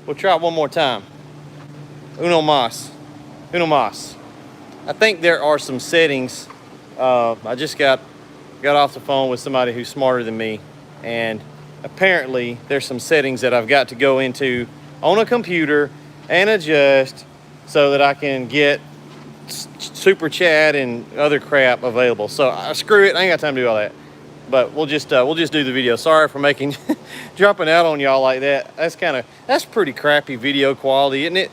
We'll try it one more time. Uno mas. Uno mas. I think there are some settings. I just got off the phone with somebody who's smarter than me, and apparently there's some settings that I've got to go into on a computer and adjust so that I can get super chat and other crap available. So screw it, I ain't got time to do all that. But we'll just do the video. Sorry for making dropping out on y'all like that. That's pretty crappy video quality, isn't it?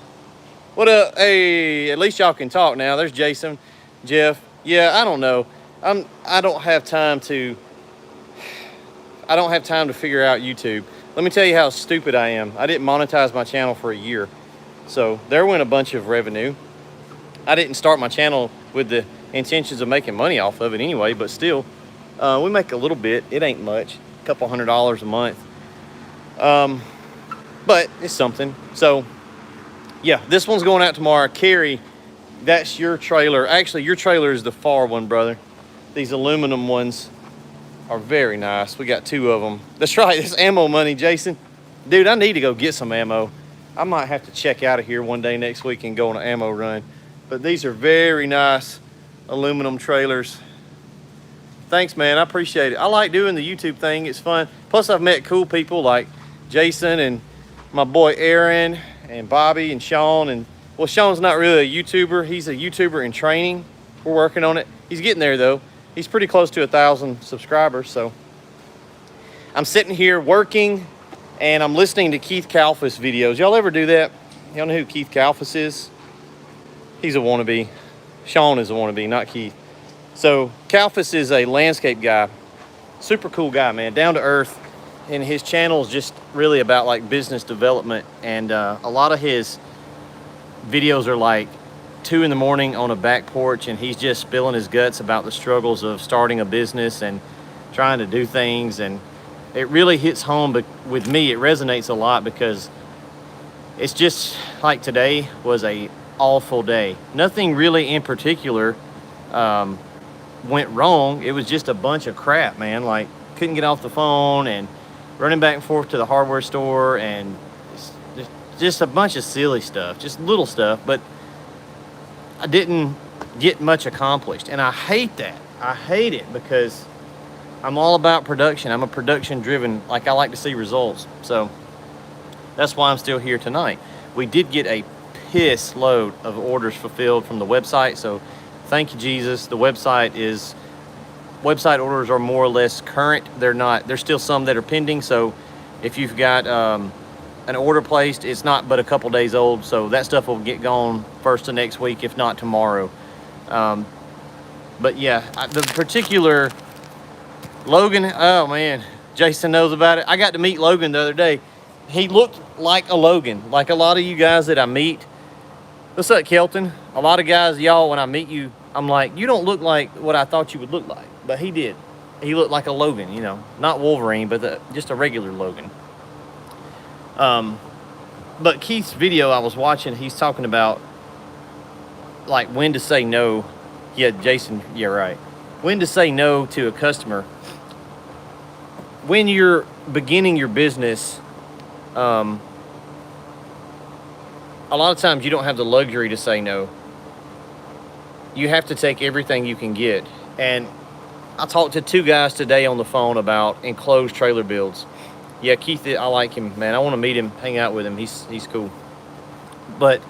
What up? Hey, at least y'all can talk now. There's Jason, Jeff. Yeah, I don't know. I don't have time to figure out YouTube. Let me tell you how stupid I am. I didn't monetize my channel for a year. So there went a bunch of revenue. I didn't start my channel with the intentions of making money off of it anyway, but still, we make a little bit. It ain't much, a couple $100 a month. But it's something. So yeah, this one's going out tomorrow. Carrie, that's your trailer. Actually, your trailer is the far one, brother. These aluminum ones are very nice. We got 2 of them. That's right, it's ammo money, Jason. Dude, I need to go get some ammo. I might have to check out of here one day next week and go on an ammo run. But these are very nice aluminum trailers. Thanks, man, I appreciate it. I like doing the YouTube thing, it's fun. Plus, I've met cool people like Jason and my boy Aaron and Bobby and Sean. And well, Sean's not really a YouTuber. He's a YouTuber in training. We're working on it. He's getting there though. He's pretty close to 1,000 subscribers. So I'm sitting here working and I'm listening to Keith Kalfas videos. Y'all ever do that? Y'all know who Keith Kalfas is? He's a wannabe. Sean is a wannabe, not Keith. So Kalfas is a landscape guy. Super cool guy, man. Down to earth. And his channel is just really about like business development. And a lot of his videos are like 2 in the morning on a back porch, and he's just spilling his guts about the struggles of starting a business and trying to do things. And it really hits home, but with me, it resonates a lot because it's just like today was a awful day. Nothing really in particular went wrong. It was just a bunch of crap, man. Like, couldn't get off the phone and running back and forth to the hardware store, and just a bunch of silly stuff, just little stuff, but I didn't get much accomplished. And I hate that. I hate it because I'm all about production. I'm a production driven, like I like to see results. So that's why I'm still here tonight. We did get a piss load of orders fulfilled from the website. So thank you, Jesus. The website orders are more or less current. There's still some that are pending. So if you've got an order placed, it's not but a couple days old. So that stuff will get gone first of next week, if not tomorrow. But yeah, the particular Logan, oh man, Jason knows about it. I got to meet Logan the other day. He looked like a Logan, like a lot of you guys that I meet. What's up, Kelton? A lot of guys, y'all, when I meet you, I'm like, you don't look like what I thought you would look like. But he did. He looked like a Logan, you know, not Wolverine, but just a regular Logan. But Keith's video I was watching, he's talking about like when to say no. Yeah, Jason, yeah, right. When to say no to a customer. When you're beginning your business, a lot of times you don't have the luxury to say no. You have to take everything you can get. And I talked to 2 guys today on the phone about enclosed trailer builds. Yeah, Keith, I like him, man. I want to meet him, hang out with him. He's cool. But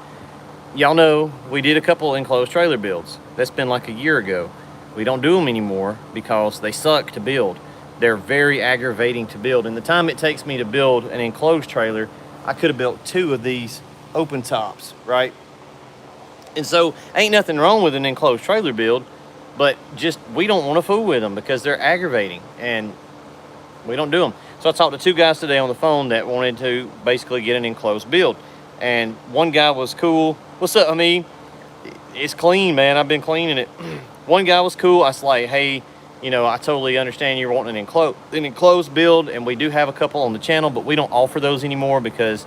y'all know we did a couple enclosed trailer builds. That's been like a year ago. We don't do them anymore because they suck to build. They're very aggravating to build. And the time it takes me to build an enclosed trailer, I could have built 2 of these open tops, right? And so ain't nothing wrong with an enclosed trailer build, but just we don't want to fool with them because they're aggravating and we don't do them. So I talked to 2 guys today on the phone that wanted to basically get an enclosed build. And one guy was cool. What's up, Hamid? It's clean, man. I've been cleaning it. One guy was cool. I was like, hey, you know, I totally understand you're wanting an enclosed build, and we do have a couple on the channel, but we don't offer those anymore because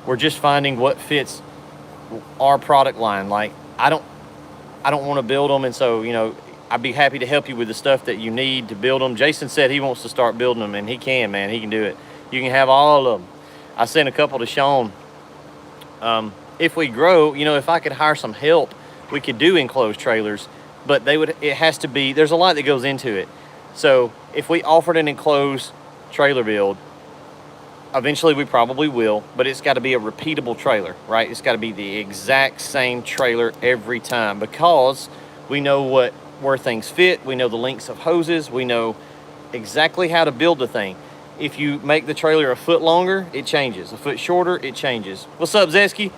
we're just finding what fits our product line. Like, I don't want to build them, and so, you know, I'd be happy to help you with the stuff that you need to build them. Jason said he wants to start building them, and he can, man. He can do it. You can have all of them. I sent a couple to Sean If we grow, if I could hire some help, we could do enclosed trailers, but it has to be, there's a lot that goes into it. So if we offered an enclosed trailer build, eventually we probably will, but it's got to be a repeatable trailer, right? It's got to be the exact same trailer every time, because we know where things fit. We know the lengths of hoses. We know exactly how to build the thing. If you make the trailer a foot longer, it changes. A foot shorter, it changes. What's up, Zesky?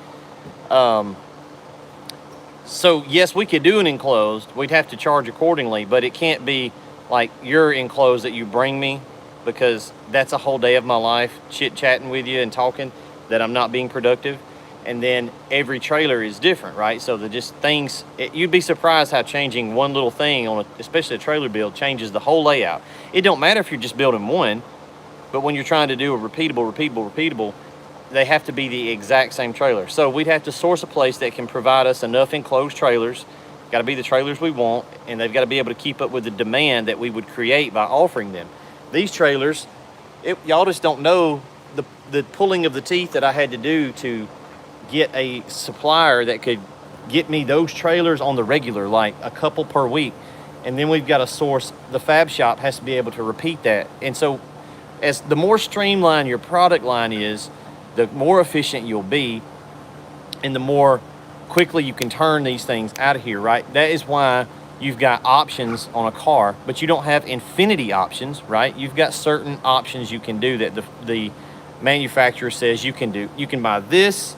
So yes, we could do an enclosed. We'd have to charge accordingly, but it can't be like your enclosed that you bring me, because that's a whole day of my life chit-chatting with you and talking that I'm not being productive. And then every trailer is different, right? So you'd be surprised how changing one little thing especially a trailer build, changes the whole layout. It don't matter if you're just building one, but when you're trying to do a repeatable, they have to be the exact same trailer. So we'd have to source a place that can provide us enough enclosed trailers. Got to be the trailers we want, and they've got to be able to keep up with the demand that we would create by offering them. These trailers, y'all just don't know the pulling of the teeth that I had to do to get a supplier that could get me those trailers on the regular, like a couple per week. And then we've got to source, the fab shop has to be able to repeat that. And so as the more streamlined your product line is, the more efficient you'll be, and the more quickly you can turn these things out of here, right? That is why you've got options on a car, but you don't have infinity options, right? You've got certain options you can do that the manufacturer says you can do. You can buy this,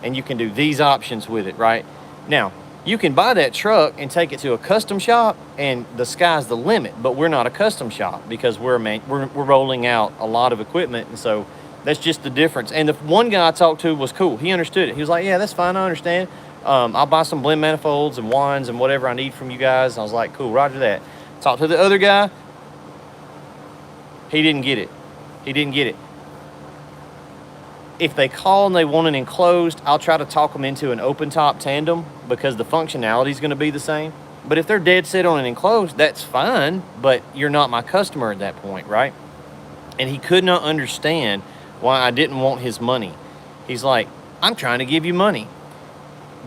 and you can do these options with it, right? Now, you can buy that truck and take it to a custom shop, and the sky's the limit, but we're not a custom shop because we're rolling out a lot of equipment, and so that's just the difference. And the one guy I talked to was cool. He understood it. He was like, yeah, that's fine, I understand. I'll buy some blend manifolds and wands and whatever I need from you guys. And I was like, cool, roger that. Talked to the other guy. He didn't get it. If they call and they want an enclosed, I'll try to talk them into an open top tandem because the functionality is going to be the same. But if they're dead set on an enclosed, that's fine, but you're not my customer at that point, right? And he could not understand why I didn't want his money. He's like, I'm trying to give you money.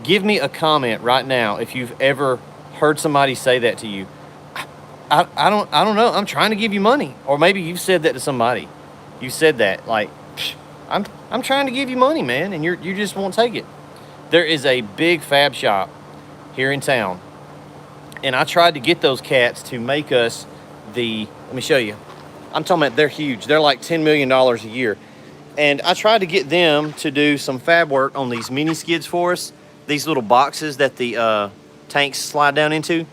Give me a comment right now if you've ever heard somebody say that to you. I don't know. I'm trying to give you money. Or maybe you've said that to somebody. You said that like, I'm trying to give you money, man, and you just won't take it. There is a big fab shop here in town, and I tried to get those cats to make us let me show you. I'm talking about, they're huge. They're like $10 million a year. And I tried to get them to do some fab work on these mini skids for us, these little boxes that the tanks slide down into.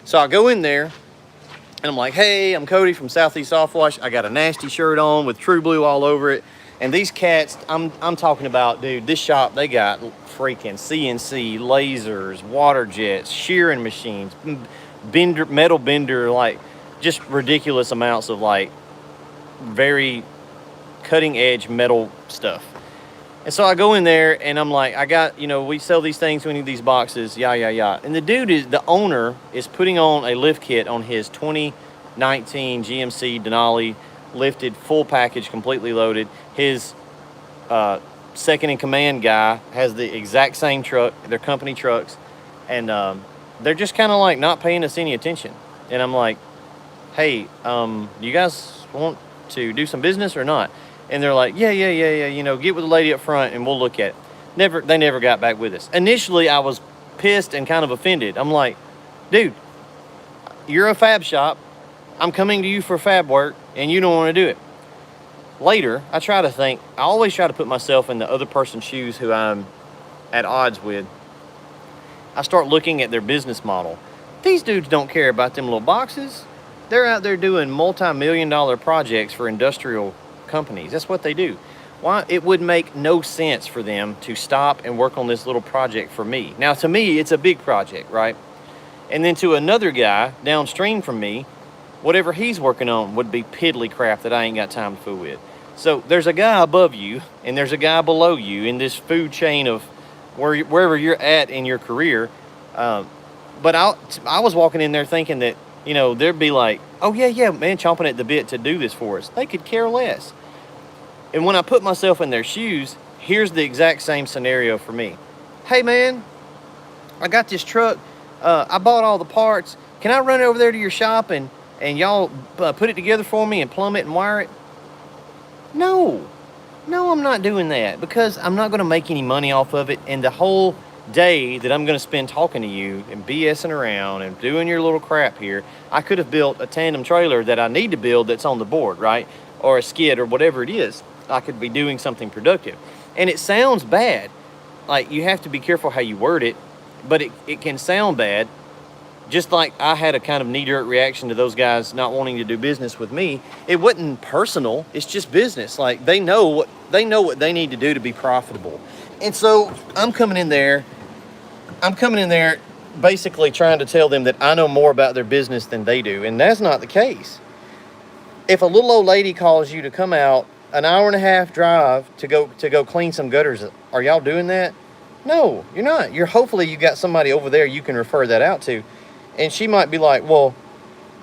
So I go in there, and I'm like, hey, I'm Cody from Southeast Softwash. I got a nasty shirt on with True Blue all over it. And these cats, I'm talking about, dude, this shop, they got freaking CNC, lasers, water jets, shearing machines, metal bender, like just ridiculous amounts of like very cutting edge metal stuff. And so I go in there and I'm like, I got, we sell these things, we need these boxes, yeah. And the owner is putting on a lift kit on his 2019 GMC Denali lifted, full package, completely loaded. His second in command guy has the exact same truck, they're company trucks, and they're just kind of like not paying us any attention. And I'm like, hey, you guys want to do some business or not? And they're like, yeah, get with the lady up front and we'll look at it. They never got back with us. Initially, I was pissed and kind of offended. I'm like, dude, you're a fab shop. I'm coming to you for fab work, and you don't want to do it. Later, I always try to put myself in the other person's shoes who I'm at odds with. I start looking at their business model. These dudes don't care about them little boxes. They're out there doing multi-million-dollar projects for industrial companies. That's what they do. Why? It would make no sense for them to stop and work on this little project for me. Now, to me, it's a big project, right? And then to another guy downstream from me, whatever he's working on would be piddly crap that I ain't got time to fool with. So there's a guy above you and there's a guy below you in this food chain of wherever you're at in your career. But I was walking in there thinking that, there'd be like, oh yeah, man, chomping at the bit to do this for us. They could care less. And when I put myself in their shoes, Here's the exact same scenario for me. Hey man, I got this truck. I bought all the parts. Can I run over there to your shop and y'all put it together for me and plumb it and wire it? No, I'm not doing that, because I'm not going to make any money off of it. And the whole day that I'm going to spend talking to you and BSing around and doing your little crap here, I could have built a tandem trailer that I need to build that's on the board, right? Or a skid or whatever it is. I could be doing something productive. And it sounds bad. Like, you have to be careful how you word it, but it can sound bad. Just like I had a kind of knee-jerk reaction to those guys not wanting to do business with me. It wasn't personal. It's just business. Like, they know what they need to do to be profitable. And so I'm coming in there basically trying to tell them that I know more about their business than they do, and that's not the case. If a little old lady calls you to come out an hour and a half drive to go clean some gutters, are y'all doing that? No, you're not. Hopefully you got somebody over there you can refer that out to. And she might be like, well,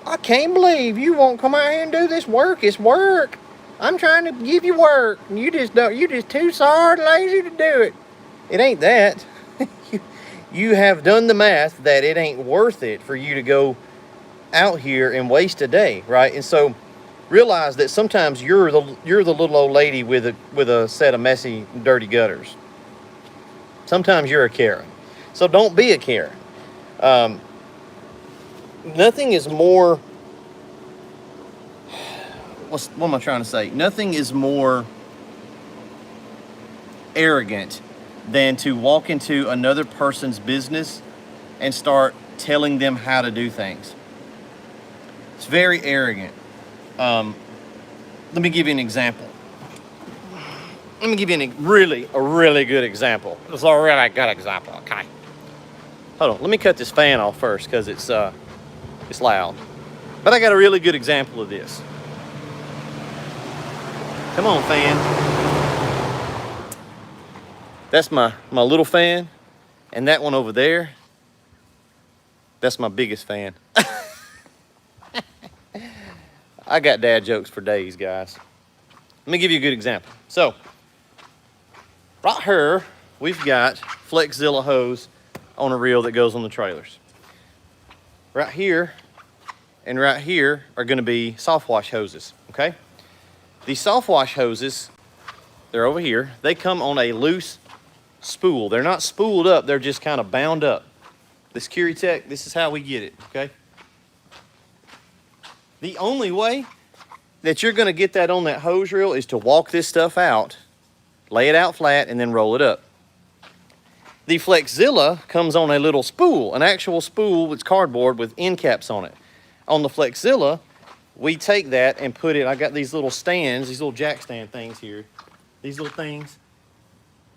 I can't believe you won't come out here and do this work. It's work. I'm trying to give you work, and you just too sore and lazy to do it. It ain't that. You have done the math that it ain't worth it for you to go out here and waste a day, right? And so realize that sometimes you're the little old lady with a set of messy, dirty gutters. Sometimes you're a Karen. So don't be a Karen. Nothing is more, what am I trying to say? Nothing is more arrogant than to walk into another person's business and start telling them how to do things. It's very arrogant. Let me give you an example. Let me give you a really good example. It's a really good example, okay? Hold on, let me cut this fan off first because it's loud. But I got a really good example of this. Come on, fan. That's my little fan. And that one over there, that's my biggest fan. I got dad jokes for days, guys. Let me give you a good example. So, right here, we've got Flexzilla hose on a reel that goes on the trailers. Right here and right here are going to be Softwash hoses, okay? These Softwash hoses, they're over here. They come on a loose spool. They're not spooled up. They're just kind of bound up. This Curitech, this is how we get it, okay? The only way that you're going to get that on that hose reel is to walk this stuff out, lay it out flat, and then roll it up. The Flexzilla comes on a little spool, an actual spool with cardboard with end caps on it. On the Flexzilla, we take that and put it, I got these little stands, these little jack stand things here, these little things,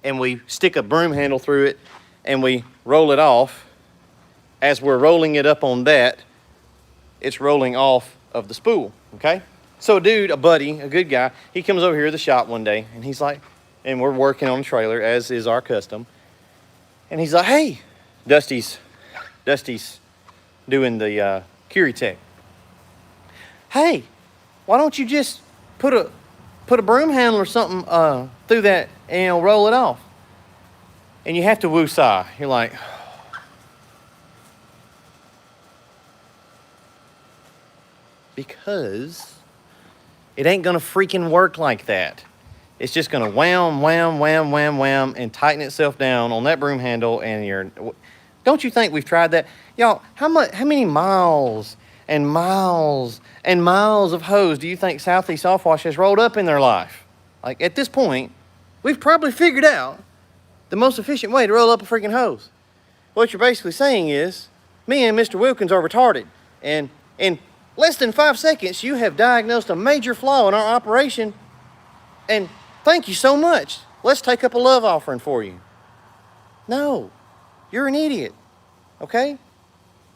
and we stick a broom handle through it and we roll it off. As we're rolling it up on that, it's rolling off of the spool, okay? So a dude, a buddy, a good guy, he comes over here to the shop one day and he's like, and we're working on a trailer as is our custom. And he's like, hey, Dusty's doing the Curitech. Hey, why don't you just put a broom handle or something through that and roll it off? And you have to woo-sigh. You're like, because it ain't gonna freaking work like that. It's just gonna wham, wham, wham, wham, wham, and tighten itself down on that broom handle, and don't you think we've tried that? Y'all, how many miles and miles and miles of hose do you think Southeast Softwash has rolled up in their life? Like, at this point, we've probably figured out the most efficient way to roll up a freaking hose. What you're basically saying is, me and Mr. Wilkins are retarded, and in less than 5 seconds, you have diagnosed a major flaw in our operation, and thank you so much. Let's take up a love offering for you. No, you're an idiot, okay?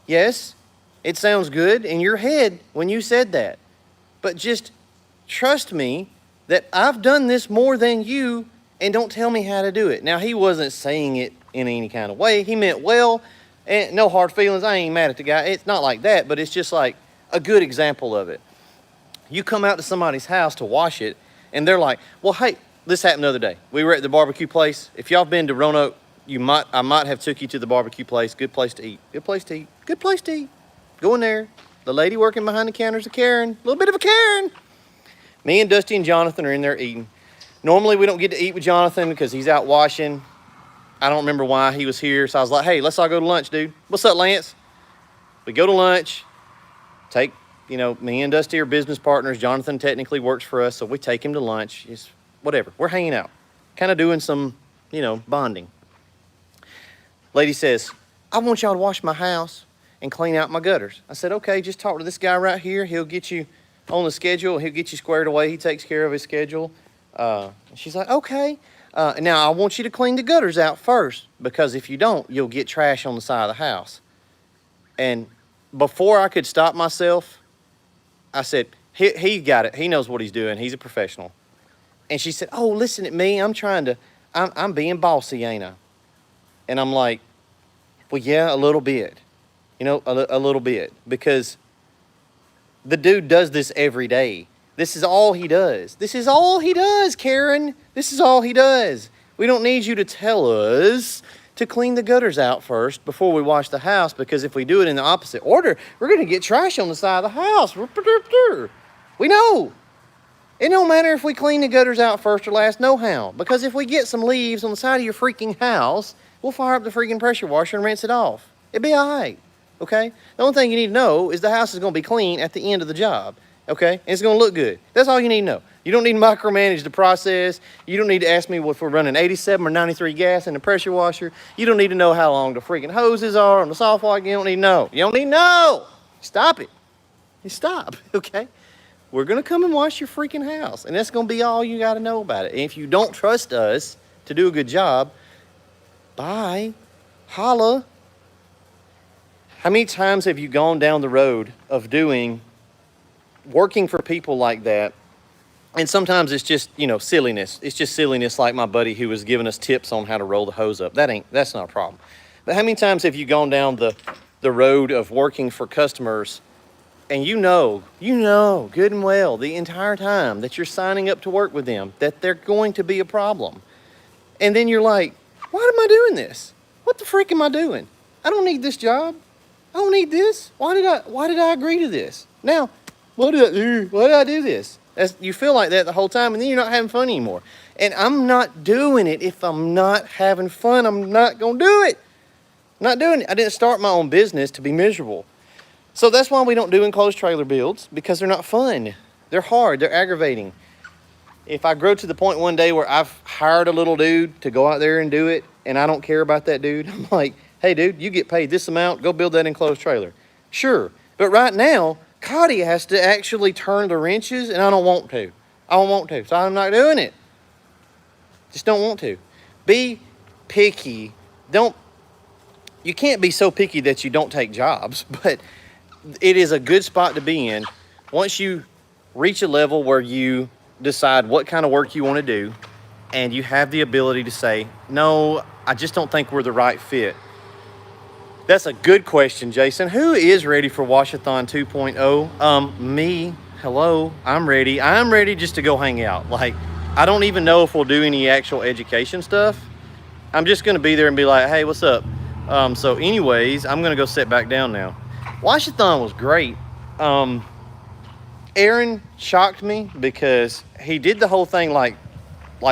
Yes, it sounds good in your head when you said that, but just trust me that I've done this more than you, and don't tell me how to do it. Now, he wasn't saying it in any kind of way. He meant well, and no hard feelings. I ain't mad at the guy. It's not like that, but it's just like a good example of it. You come out to somebody's house to wash it, and they're like, well, hey, this happened the other day. We were at the barbecue place. If y'all been to Roanoke, I might have took you to the barbecue place. Good place to eat. Good place to eat. Good place to eat. Go in there. The lady working behind the counter is a Karen. A little bit of a Karen. Me and Dusty and Jonathan are in there eating. Normally we don't get to eat with Jonathan because he's out washing. I don't remember why he was here. So I was like, hey, let's all go to lunch, dude. What's up, Lance? We go to lunch. Me and Dusty are business partners. Jonathan technically works for us, so we take him to lunch. It's whatever. We're hanging out. Kind of doing some, bonding. Lady says, I want y'all to wash my house and clean out my gutters. I said, okay, just talk to this guy right here. He'll get you on the schedule. He'll get you squared away. He takes care of his schedule. She's like, okay. Now, I want you to clean the gutters out first, because if you don't, you'll get trash on the side of the house. And before I could stop myself, I said, he got it. He knows what he's doing. He's a professional. And she said, oh, listen at me. I'm being bossy, ain't I? And I'm like, well, yeah, a little bit. A little bit. Because the dude does this every day. This is all he does. This is all he does, Karen. This is all he does. We don't need you to tell us to clean the gutters out first before we wash the house, because if we do it in the opposite order, we're going to get trash on the side of the house. We know. It don't matter if we clean the gutters out first or last, no how. Because if we get some leaves on the side of your freaking house, we'll fire up the freaking pressure washer and rinse it off. It'll be all right, okay? The only thing you need to know is the house is going to be clean at the end of the job, okay? And it's going to look good. That's all you need to know. You don't need to micromanage the process. You don't need to ask me if we're running 87 or 93 gas in the pressure washer. You don't need to know how long the freaking hoses are on the Softwash. You don't need to know. You don't need to know. Stop it. You stop, okay? We're going to come and wash your freaking house, and that's going to be all you got to know about it. And if you don't trust us to do a good job, bye. Holla. How many times have you gone down the road of working for people like that? And sometimes it's just, silliness. It's just silliness, like my buddy who was giving us tips on how to roll the hose up. That's not a problem. But how many times have you gone down the road of working for customers, and you know good and well the entire time that you're signing up to work with them that they're going to be a problem. And then you're like, why am I doing this? What the freak am I doing? I don't need this job. I don't need this. Why did I agree to this? Now, what did I do? Why did I do this? You feel like that the whole time, and then you're not having fun anymore. And I'm not doing it if I'm not having fun. I'm not going to do it. I'm not doing it. I didn't start my own business to be miserable. So that's why we don't do enclosed trailer builds, because they're not fun. They're hard. They're aggravating. If I grow to the point one day where I've hired a little dude to go out there and do it, and I don't care about that dude, I'm like, hey, dude, you get paid this amount. Go build that enclosed trailer. Sure. But right now, Cotty has to actually turn the wrenches, and I don't want to. So I'm not doing it. Just don't want to. Be picky. You can't be so picky that you don't take jobs, but it is a good spot to be in once you reach a level where you decide what kind of work you want to do, and you have the ability to say, no, I just don't think we're the right fit. That's a good question, Jason. Who is ready for Washathon 2.0? Me. Hello. I'm ready. I'm ready just to go hang out. I don't even know if we'll do any actual education stuff. I'm just going to be there and be like, hey, what's up? So anyways, I'm going to go sit back down now. Washathon was great. Aaron shocked me because he did the whole thing like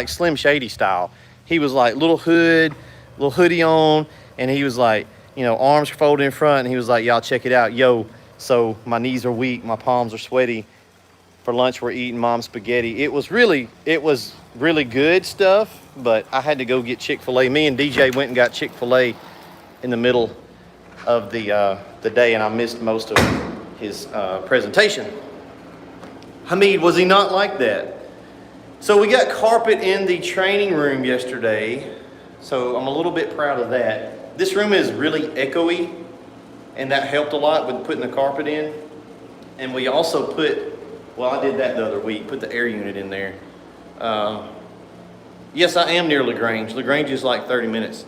Slim Shady style. He was like little hoodie on, and he was like, arms folded in front, and he was like, y'all check it out. Yo, so my knees are weak, my palms are sweaty. For lunch, we're eating mom's spaghetti. It was really good stuff, but I had to go get Chick-fil-A. Me and DJ went and got Chick-fil-A in the middle of the day, and I missed most of his presentation. Hamid, was he not like that? So we got carpet in the training room yesterday, so I'm a little bit proud of that. This room is really echoey, and that helped a lot with putting the carpet in. And we also I did that the other week, put the air unit in there. Yes, I am near LaGrange. LaGrange is like 30 minutes.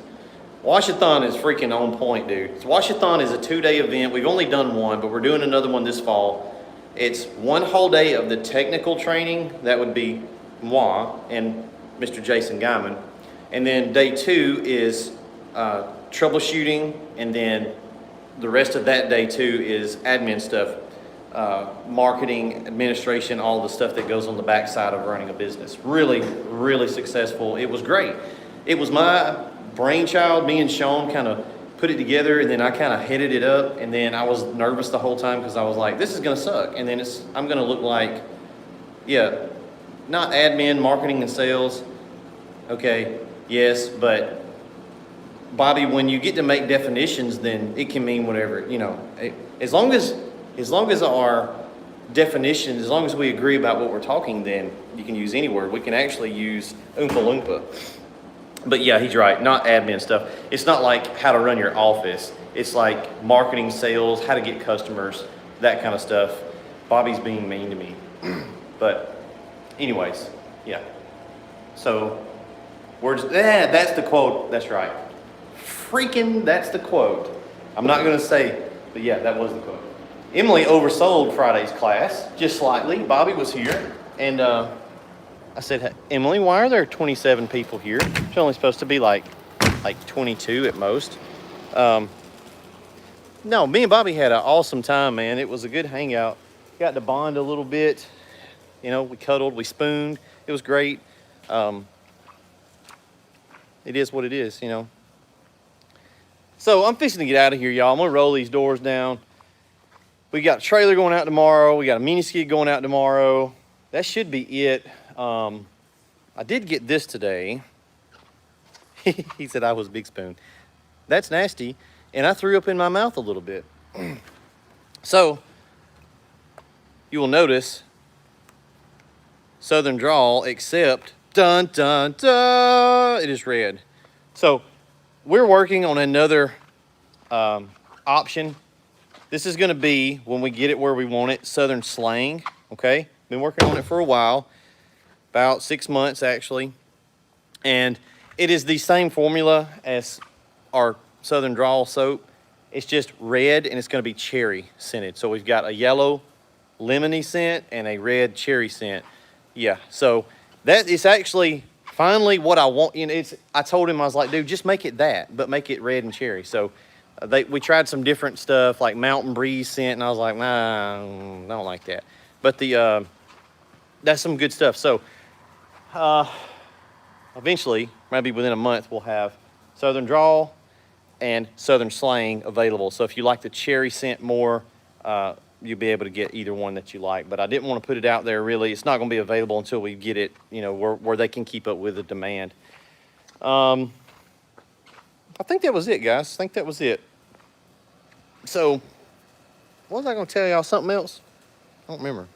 Washathon is freaking on point, dude. So Washathon is a 2-day event. We've only done one, but we're doing another one this fall. It's one whole day of the technical training. That would be moi, and Mr. Jason Guyman. And then day 2 is troubleshooting, and then the rest of that day 2 is admin stuff, marketing, administration, all the stuff that goes on the backside of running a business. Really, really successful. It was great. It was my brainchild. Me and Sean kind of put it together, and then I kind of headed it up, and then I was nervous the whole time because I was like, this is going to suck. And then I'm going to look like, yeah, not admin, marketing, and sales. Okay, yes, but Bobby, when you get to make definitions, then it can mean whatever, you know. As long as our definitions, as long as we agree about what we're talking, then you can use any word. We can actually use oompa loompa. But yeah, he's right, not admin stuff. It's not like how to run your office. It's like marketing, sales, how to get customers, that kind of stuff. Bobby's being mean to me. But anyways, yeah. So that's the quote. That's right. Freaking, that's the quote. I'm not going to say, but yeah, that was the quote. Emily oversold Friday's class just slightly. Bobby was here, and I said, hey, Emily, why are there 27 people here? It's only supposed to be like 22 at most. No, me and Bobby had an awesome time, man. It was a good hangout. Got to bond a little bit. You know, we cuddled, we spooned. It was great. It is what it is, you know. So I'm fixing to get out of here, y'all. I'm gonna roll these doors down. We got a trailer going out tomorrow. We got a mini skid going out tomorrow. That should be it. I did get this today. He said I was Big Spoon. That's nasty. And I threw up in my mouth a little bit. So you will notice Southern Drawl, except dun dun dun, it is red. So we're working on another option. This is going to be, when we get it where we want it, Southern Slang. Okay, been working on it for a while, about 6 months actually, and it is the same formula as our Southern Drawl soap. It's just red, and it's going to be cherry scented. So we've got a yellow lemony scent and a red cherry scent. Yeah, so that is actually finally what I want. You know, I told him, I was like, dude, just make it that, but make it red and cherry. So we tried some different stuff like Mountain Breeze scent, and I was like, nah, I don't like that. But that's some good stuff. So eventually, maybe within a month, we'll have Southern Drawl and Southern Slang available. So if you like the cherry scent more, you'll be able to get either one that you like. But I didn't want to put it out there, really. It's not going to be available until we get it, you know, where they can keep up with the demand. I think that was it, guys. I think that was it. So, what was I going to tell y'all? Something else? I don't remember.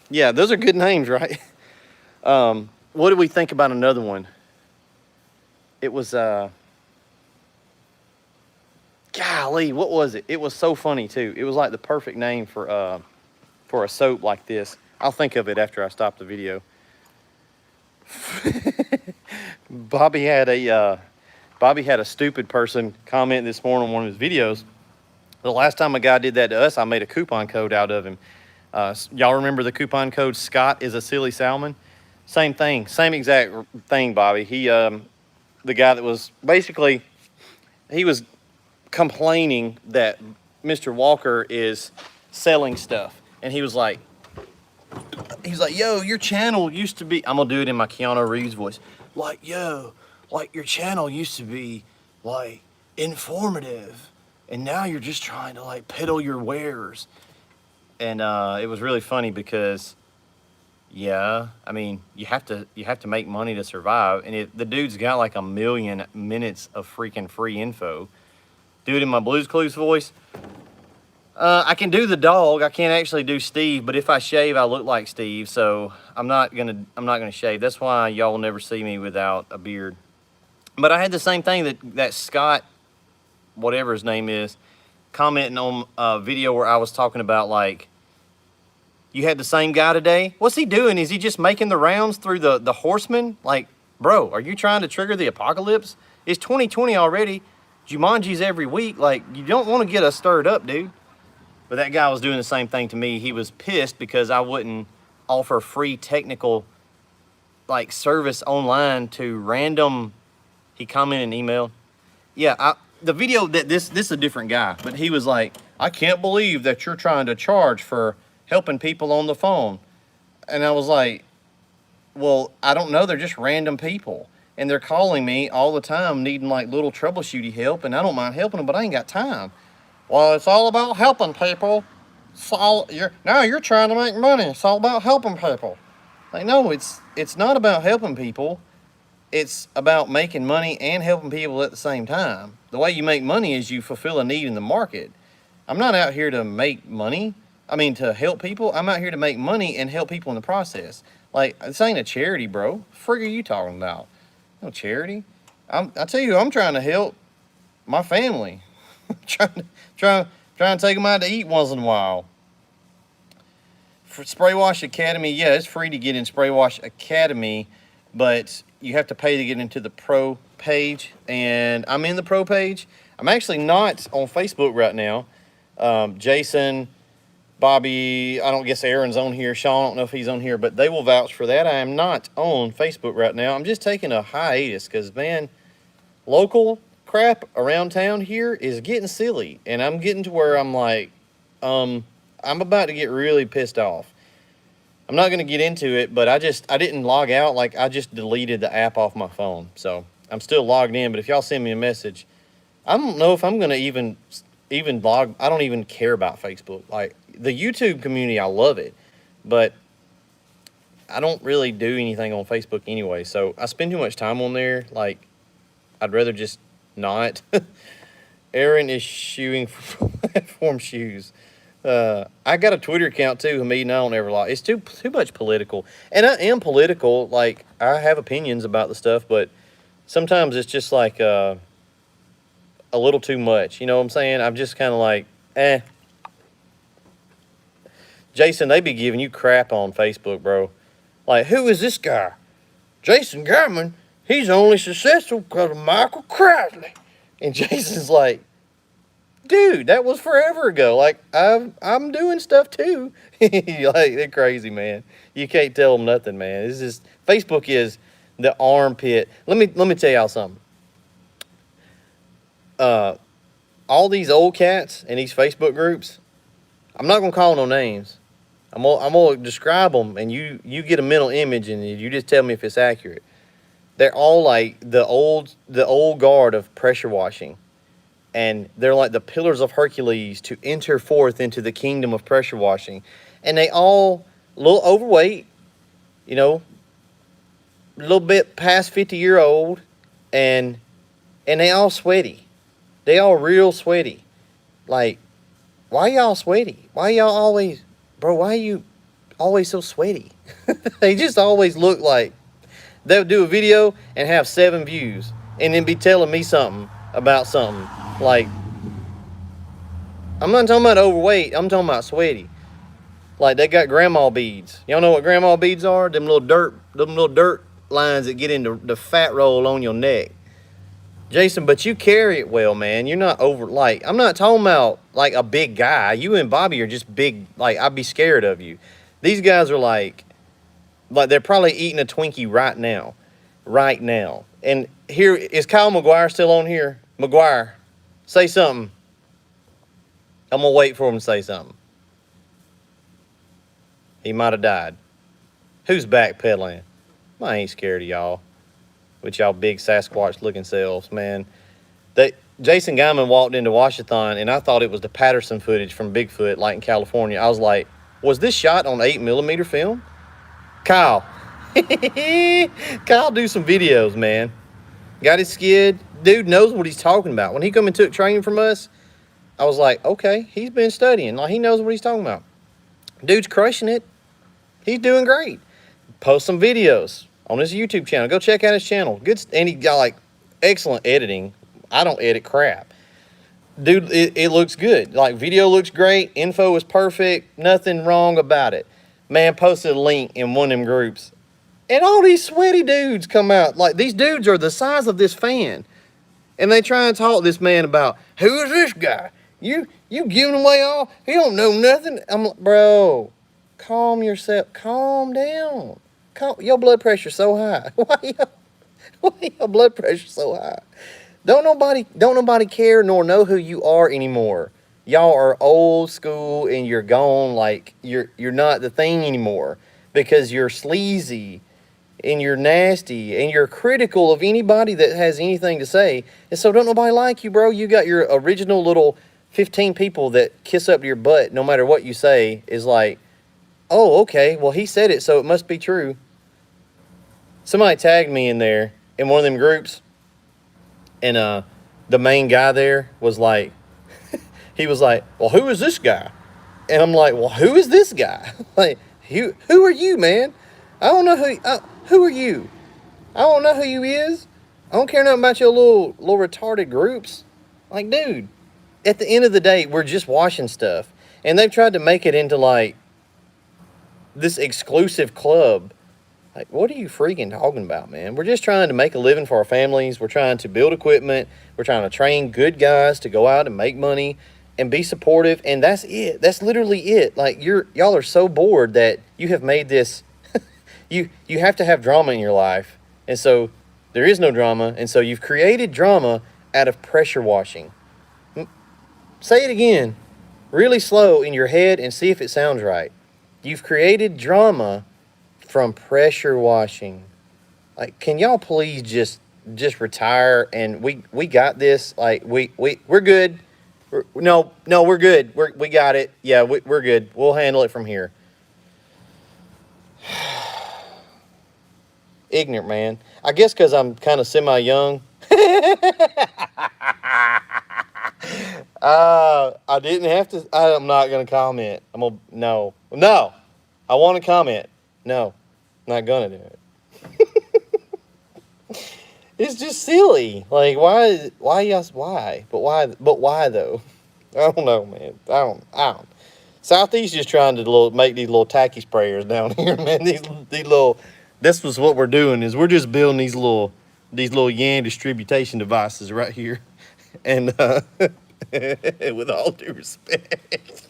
Yeah, those are good names, right? What did we think about another one? It was, golly, what was it? It was so funny, too. It was like the perfect name for a soap like this. I'll think of it after I stop the video. Bobby had a stupid person comment this morning on one of his videos. The last time a guy did that to us, I made a coupon code out of him. Y'all remember the coupon code Scott is a silly salmon? Same thing, same exact thing, Bobby. He, the guy that was basically, he was complaining that Mr. Walker is selling stuff. And he was like, yo, your channel used to be, I'm gonna do it in my Keanu Reeves voice. Like, yo, like your channel used to be like informative, and now you're just trying to like peddle your wares. And it was really funny because, yeah, I mean, you have to make money to survive. And the dude's got like 1 million minutes of freaking free info. Do it in my Blue's Clues voice. I can do the dog. I can't actually do Steve, but if I shave, I look like Steve. So I'm not gonna shave. That's why y'all will never see me without a beard. But I had the same thing that Scott, whatever his name is, commenting on a video where I was talking about, like, you had the same guy today? What's he doing? Is he just making the rounds through the horsemen? Like, bro, are you trying to trigger the apocalypse? It's 2020 already. Jumanji's every week. Like, you don't want to get us stirred up, dude. But that guy was doing the same thing to me. He was pissed because I wouldn't offer free technical like service online to random. He commented and emailed. Yeah, the video that this is a different guy, but he was like, I can't believe that you're trying to charge for helping people on the phone. And I was like, well, I don't know. They're just random people. And they're calling me all the time needing like little troubleshooting help. And I don't mind helping them, but I ain't got time. Well, it's all about helping people. Now you're trying to make money. It's all about helping people. Like, no, it's not about helping people. It's about making money and helping people at the same time. The way you make money is you fulfill a need in the market. I'm not out here to make money. I mean, to help people. I'm out here to make money and help people in the process. Like, this ain't a charity, bro. What the frig are you talking about? No charity. I tell you, I'm trying to help my family. trying to take them out to eat once in a while. For Spray Wash Academy, yeah, it's free to get in Spray Wash Academy, but you have to pay to get into the pro page, and I'm in the pro page. I'm actually not on Facebook right now. Jason, Bobby, I don't guess Aaron's on here. Sean, I don't know if he's on here, but they will vouch for that. I am not on Facebook right now. I'm just taking a hiatus because, man, local crap around town here is getting silly, and I'm getting to where I'm like, I'm about to get really pissed off. I'm not going to get into it, but I didn't log out. Like, I just deleted the app off my phone. So I'm still logged in, but if y'all send me a message, I don't know if I'm going to even log. I don't even care about Facebook. Like, the YouTube community, I love it, but I don't really do anything on Facebook anyway. So I spend too much time on there. Like, I'd rather just not. Aaron is shoeing for platform shoes. I got a Twitter account too, Hamid, and I don't ever like. It's too much political, and I am political. Like, I have opinions about the stuff, but sometimes it's just like a little too much. You know what I'm saying? I'm just kind of like, Jason, they be giving you crap on Facebook, bro. Like, who is this guy? Jason Garman. He's only successful because of Michael Crisley. And Jason's like, dude, that was forever ago. Like, I'm doing stuff too. Like, they're crazy, man. You can't tell them nothing, man. It's just, Facebook is the armpit. Let me tell y'all something. All these old cats in these Facebook groups, I'm not gonna call no names. I'm gonna describe them, and you get a mental image, and you just tell me if it's accurate. They're all like the old guard of pressure washing. And they're like the pillars of Hercules to enter forth into the kingdom of pressure washing. And they all a little overweight, you know, a little bit past 50-year-old, and they all sweaty. They all real sweaty. Like, why y'all sweaty? Why y'all always, bro, why are you always so sweaty? They just always look like they'll do a video and have 7 views and then be telling me something about something. Like, I'm not talking about overweight. I'm talking about sweaty. Like, they got grandma beads. Y'all know what grandma beads are? Them little dirt lines that get into the fat roll on your neck. Jason, but you carry it well, man. You're not over, like, I'm not talking about, like, a big guy. You and Bobby are just big. Like, I'd be scared of you. These guys are like they're probably eating a Twinkie right now. Right now. And here, is Kyle McGuire still on here? McGuire. Say something. I'm going to wait for him to say something. He might have died. Who's backpedaling? I ain't scared of y'all. With y'all big Sasquatch-looking selves, man. Jason Guyman walked into Washington, and I thought it was the Patterson footage from Bigfoot, like in California. I was like, was this shot on 8mm film? Kyle. Kyle do some videos, man. Got his skid. Dude knows what he's talking about. When he come and took training from us, I was like, okay, he's been studying. Like, he knows what he's talking about. Dude's crushing it. He's doing great. Post some videos on his YouTube channel. Go check out his channel. Good, and he got, like, excellent editing. I don't edit crap. Dude, it looks good. Like, video looks great. Info is perfect. Nothing wrong about it. Man, posted a link in one of them groups. And all these sweaty dudes come out. Like, these dudes are the size of this fan. And they try and talk this man about, who is this guy? You giving away all, he don't know nothing. I'm like, bro, calm yourself. Calm down. Your blood pressure's so high. Why your blood pressure so high? Don't nobody care nor know who you are anymore. Y'all are old school and you're gone. Like you're not the thing anymore because you're sleazy and you're nasty and you're critical of anybody that has anything to say. And so don't nobody like you, bro. You got your original little 15 people that kiss up to your butt no matter what you say is like, oh, okay, well he said it, so it must be true. Somebody tagged me in there in one of them groups, and the main guy there was like, he was like, well, who is this guy? And I'm like, well, who is this guy? Like, who are you, man? I don't know who are you? I don't know who you is. I don't care nothing about your little retarded groups. Like, dude, at the end of the day, we're just washing stuff. And they've tried to make it into like this exclusive club. Like, what are you freaking talking about, man? We're just trying to make a living for our families. We're trying to build equipment. We're trying to train good guys to go out and make money and be supportive. And that's it. That's literally it. Like, y'all are so bored that you have made this. you have to have drama in your life. And so there is no drama. And so you've created drama out of pressure washing. Say it again, really slow in your head and see if it sounds right. You've created drama from pressure washing. Like, can y'all please just retire and we got this? Like, we're good. No, we're good. We got it. Yeah, we're good. We'll handle it from here. Ignorant, man. I guess because I'm kind of semi-young. I didn't have to. I'm not going to comment. No. I want to comment. No, not going to do it. It's just silly. Like, why, yes, why? But why though? I don't know, man. I don't. Southeast just trying to make these little tacky sprayers down here, man. These little, this was what we're doing is we're just building these little Yan distribution devices right here. And with all due respect.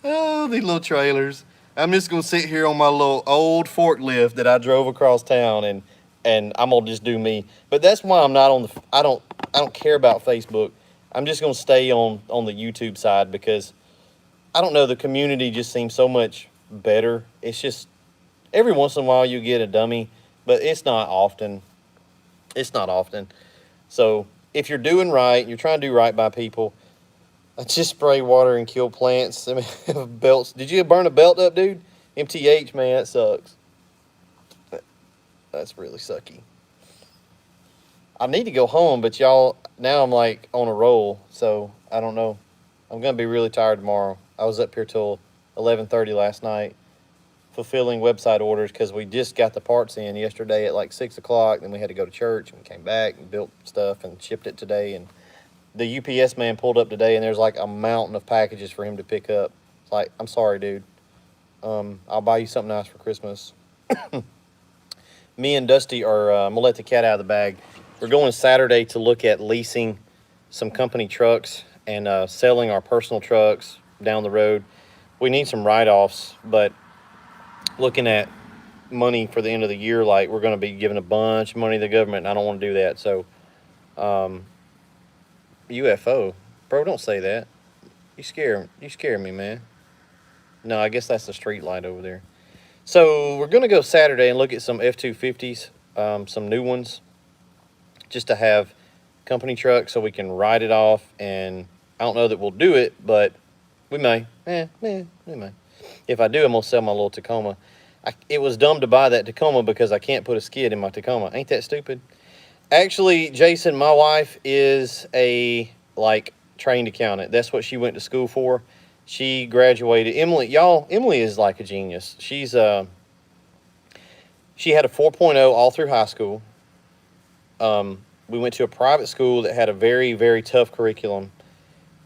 Oh, these little trailers. I'm just gonna sit here on my little old forklift that I drove across town and I'm gonna just do me. But that's why I'm not on the. I don't care about Facebook. I'm just gonna stay on the YouTube side because I don't know. The community just seems so much better. It's just every once in a while you get a dummy, but it's not often. It's not often. So if you're doing right, you're trying to do right by people. Just spray water and kill plants. I mean, belts. Did you burn a belt up, dude? MTH, man, that sucks. That's really sucky. I need to go home, but y'all, now I'm like on a roll, so I don't know. I'm going to be really tired tomorrow. I was up here till 11:30 last night fulfilling website orders because we just got the parts in yesterday at like 6 o'clock. Then we had to go to church and we came back and built stuff and shipped it today. And the UPS man pulled up today and there's like a mountain of packages for him to pick up. It's like, I'm sorry, dude. I'll buy you something nice for Christmas. Me and Dusty are, I'm going to let the cat out of the bag. We're going Saturday to look at leasing some company trucks and selling our personal trucks down the road. We need some write-offs, but looking at money for the end of the year, like we're going to be giving a bunch of money to the government, and I don't want to do that. So, UFO, bro, don't say that. You scare me, man. No, I guess that's the street light over there. So we're going to go Saturday and look at some F-250s, some new ones, just to have company trucks so we can write it off. And I don't know that we'll do it, but we may. We may. If I do, I'm going to sell my little Tacoma. It was dumb to buy that Tacoma because I can't put a skid in my Tacoma. Ain't that stupid? Actually, Jason, my wife is a, trained accountant. That's what she went to school for. She graduated. Emily is like a genius. She had a 4.0 all through high school. We went to a private school that had a very, very tough curriculum.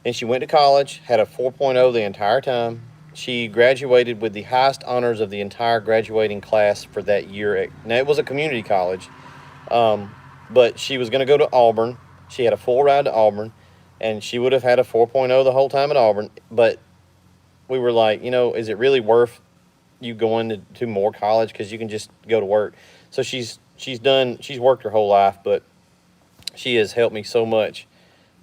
And she went to college, had a 4.0 the entire time. She graduated with the highest honors of the entire graduating class for that year. Now, it was a community college, but she was going to go to Auburn. She had a full ride to Auburn, and she would have had a 4.0 the whole time at Auburn. But we were like, is it really worth you going to more college because you can just go to work. So she's worked her whole life, but she has helped me so much.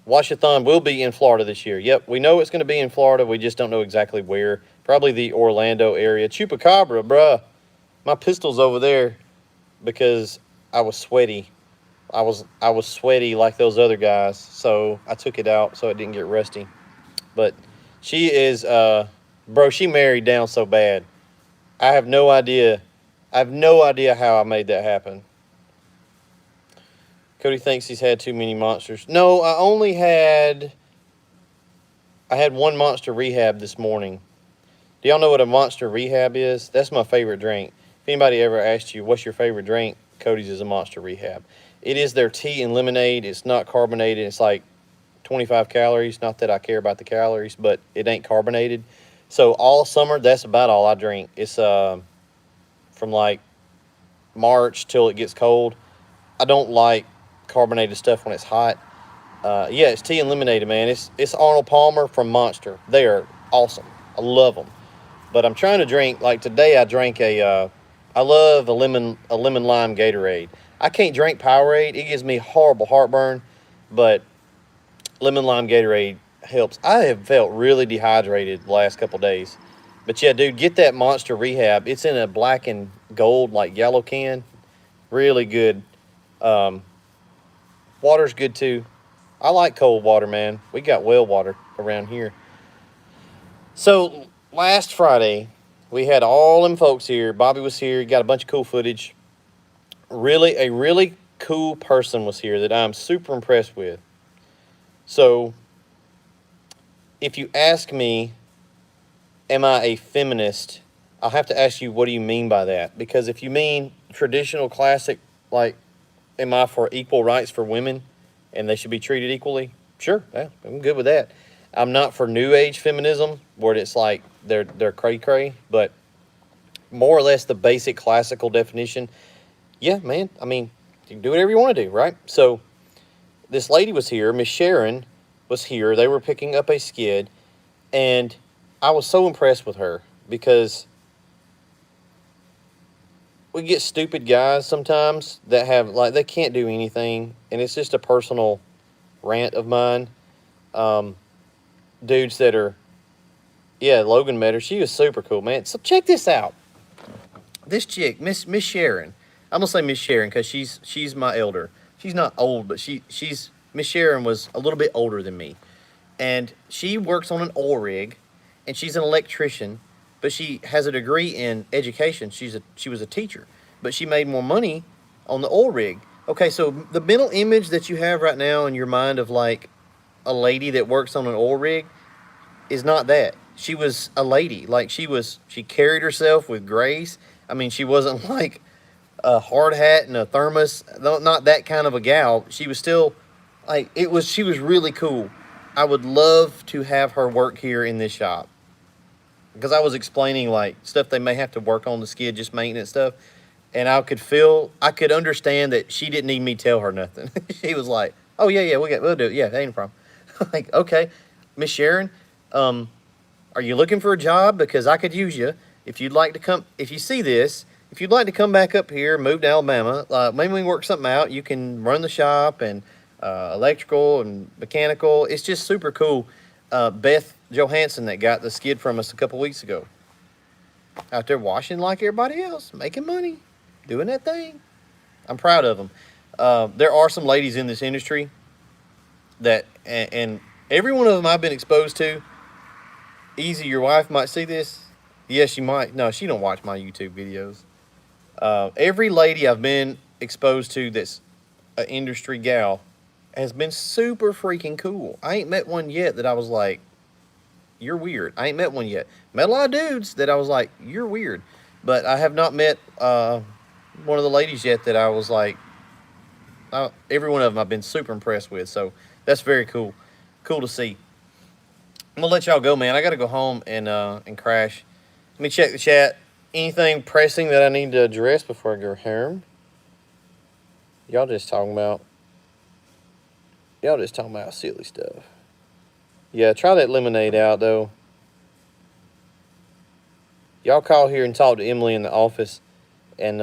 Washathon will be in Florida this year. Yep, we know it's going to be in Florida. We just don't know exactly where. Probably the Orlando area. Chupacabra, bruh. My pistol's over there because I was sweaty. I was sweaty like those other guys, so I took it out so it didn't get rusty. But she is, bro, she married down so bad. I have no idea. I have no idea how I made that happen. Cody thinks he's had too many monsters. No, I had one monster rehab this morning. Do y'all know what a monster rehab is? That's my favorite drink. If anybody ever asked you, what's your favorite drink? Cody's is a monster rehab. It is their tea and lemonade. It's not carbonated. It's like 25 calories. Not that I care about the calories, but it ain't carbonated. So all summer, that's about all I drink. It's from like March till it gets cold. I don't like carbonated stuff when it's hot. Yeah, it's tea and lemonade, man. It's Arnold Palmer from Monster. They are awesome. I love them. But I'm trying to drink, like today I drank I love a lemon lime Gatorade. I can't drink Powerade. It gives me horrible heartburn, but lemon lime Gatorade helps. I have felt really dehydrated the last couple days. But yeah, dude, get that Monster Rehab. It's in a black and gold, like yellow can. Really good. Water's good too. I like cold water, man. We got well water around here. So last Friday, we had all them folks here. Bobby was here. Got a bunch of cool footage. A really cool person was here that I'm super impressed with. So if you ask me, am I a feminist? I'll have to ask you, what do you mean by that? Because if you mean traditional classic, like, am I for equal rights for women and they should be treated equally? Sure, yeah, I'm good with that. I'm not for new age feminism where it's like they're cray-cray, but more or less the basic classical definition. Yeah, man, I mean, you can do whatever you want to do, right? So this lady was here, Miss Sharon was here. They were picking up a skid, and I was so impressed with her because we get stupid guys sometimes that have, like, they can't do anything, and it's just a personal rant of mine. Dudes that are, yeah, Logan met her. She was super cool, man. So check this out. This chick, Miss Sharon. I'm gonna say Miss Sharon because she's my elder. She's not old, but she's Miss Sharon was a little bit older than me, and she works on an oil rig, and she's an electrician, but she has a degree in education. She was a teacher, but she made more money on the oil rig. Okay, so the mental image that you have right now in your mind of like a lady that works on an oil rig is not that. She was a lady. Like she carried herself with grace. I mean, she wasn't like a hard hat and a thermos. Not that kind of a gal. She was still like, she was really cool. I would love to have her work here in this shop. Because I was explaining like stuff they may have to work on the skid, just maintenance stuff. And I could understand that she didn't need me to tell her nothing. She was like, oh yeah, we'll do it. Yeah, ain't a problem. Like, okay, Miss Sharon, are you looking for a job? Because I could use you. If you'd like to come, if you see this, if you'd like to come back up here, move to Alabama, maybe we can work something out. You can run the shop and electrical and mechanical. It's just super cool. Beth Johansson that got the skid from us a couple weeks ago. Out there washing like everybody else, making money, doing that thing. I'm proud of them. There are some ladies in this industry that, and every one of them I've been exposed to. Easy, your wife might see this. Yes, she might. No, she don't watch my YouTube videos. Every lady I've been exposed to that's an industry gal has been super freaking cool. I ain't met one yet that I was like, you're weird. I ain't met one yet. Met a lot of dudes that I was like, you're weird. But I have not met one of the ladies yet that I was like, every one of them I've been super impressed with. So that's very cool. Cool to see. I'm gonna let y'all go, man. I gotta go home and crash. Let me check the chat. Anything pressing that I need to address before I go home? Y'all just talking about silly stuff. Yeah, try that lemonade out though. Y'all call here and talk to Emily in the office, and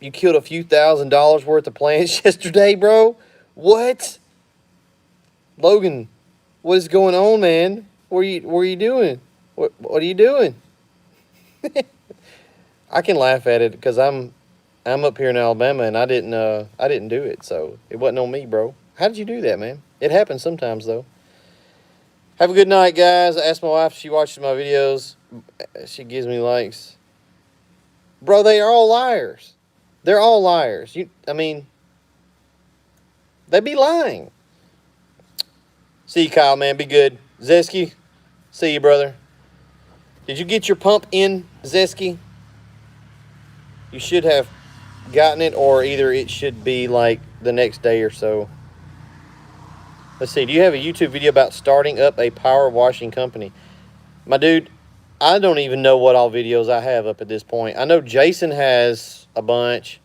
you killed a few $1,000s worth of plants yesterday, bro. What? Logan, what is going on, man? What are you doing? What are you doing? I can laugh at it because I'm up here in Alabama and I didn't do it, so it wasn't on me, bro. How did you do that, man? It happens sometimes, though. Have a good night, guys. I asked my wife if she watches my videos. She gives me likes. Bro, they are all liars. They're all liars. I mean, they be lying. See you, Kyle, man. Be good. Zesky, see you, brother. Did you get your pump in, Zesky? You should have gotten it, or either it should be like the next day or so. Let's see. Do you have a YouTube video about starting up a power washing company? My dude, I don't even know what all videos I have up at this point. I know Jason has a bunch.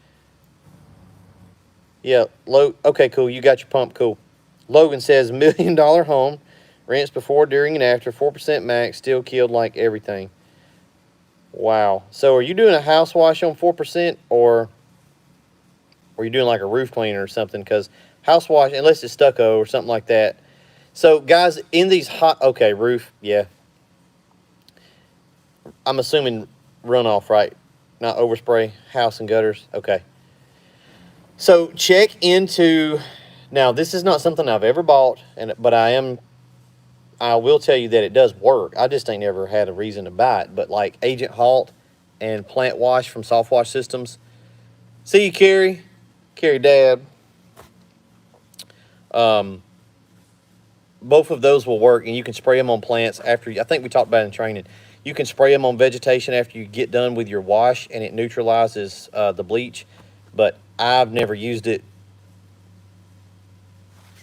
Yeah, okay, cool. You got your pump. Cool. Logan says, $1 million home. Rents before, during, and after. 4% max. Still killed like everything. Wow. So are you doing a house wash on 4%, or are you doing like a roof cleaner or something? Because house wash, unless it's stucco or something like that. So, guys, in these hot... Okay, roof. Yeah. I'm assuming runoff, right? Not overspray. House and gutters. Okay. So check into, now this is not something I've ever bought, but I will tell you that it does work. I just ain't never had a reason to buy it. But like Agent Halt and Plant Wash from Softwash Systems. See you, Carrie. Carrie Dad. Both of those will work, and you can spray them on plants after, I think we talked about it in training. You can spray them on vegetation after you get done with your wash, and it neutralizes the bleach. But I've never used it.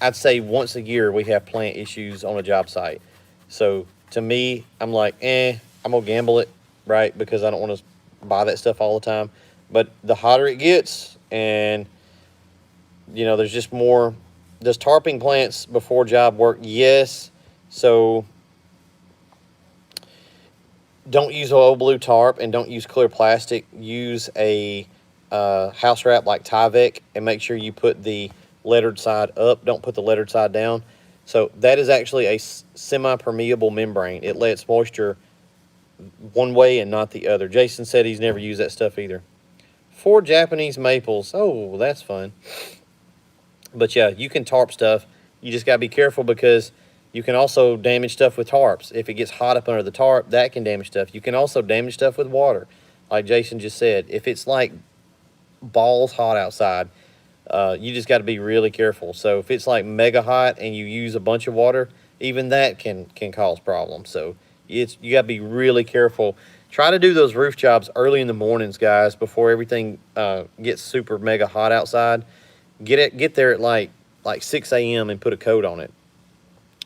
I'd say once a year we have plant issues on a job site. So to me, I'm like, I'm going to gamble it, right? Because I don't want to buy that stuff all the time. But the hotter it gets, and, you know, there's just more. Does tarping plants before job work? Yes. So don't use an old blue tarp and don't use clear plastic. Use a house wrap like Tyvek, and make sure you put the lettered side up. Don't put the lettered side down. So that is actually a semi-permeable membrane. It lets moisture one way and not the other. Jason said he's never used that stuff either. 4 Japanese maples. Oh, that's fun. But yeah, you can tarp stuff. You just got to be careful, because you can also damage stuff with tarps. If it gets hot up under the tarp, that can damage stuff. You can also damage stuff with water, like Jason just said. If it's like balls hot outside, you just got to be really careful. So if it's like mega hot and you use a bunch of water, even that can cause problems. So you got to be really careful. Try to do those roof jobs early in the mornings, guys, before everything gets super mega hot outside. Get there at like 6 a.m. and put a coat on it,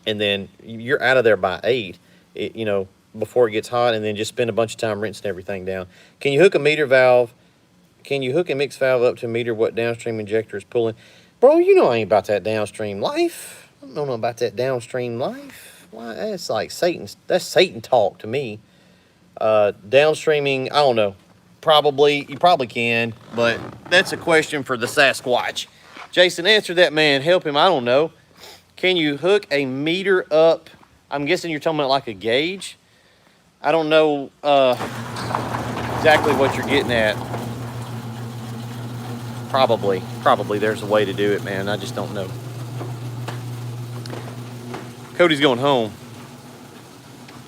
and then you're out of there by 8. You know, before it gets hot, and then just spend a bunch of time rinsing everything down. Can you hook a meter valve? Can you hook a mix valve up to meter what downstream injector is pulling? Bro, you know I ain't about that downstream life. I don't know about that downstream life. Why, that's like that's Satan talk to me. Downstreaming, I don't know. You probably can, but that's a question for the Sasquatch. Jason, answer that man. Help him. I don't know. Can you hook a meter up? I'm guessing you're talking about like a gauge. I don't know exactly what you're getting at. Probably there's a way to do it, man. I just don't know. Cody's going home.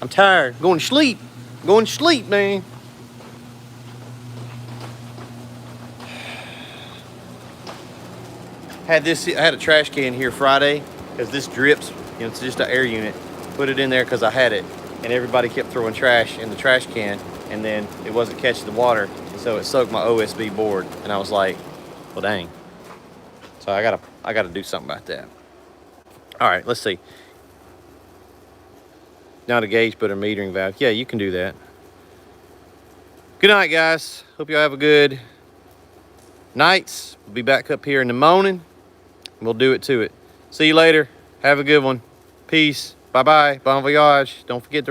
I'm tired. Going to sleep. Going to sleep, man. I had a trash can here Friday, because this drips. You know, it's just an air unit. Put it in there because I had it, and everybody kept throwing trash in the trash can, and then it wasn't catching the water, and so it soaked my OSB board. And I was like, well, dang. So I gotta do something about that. All right, let's see. Not a gauge, but a metering valve. Yeah, you can do that. Good night, guys. Hope y'all have a good nights. We'll be back up here in the morning. We'll do it to it. See you later. Have a good one. Peace. Bye-bye. Bon voyage. Don't forget to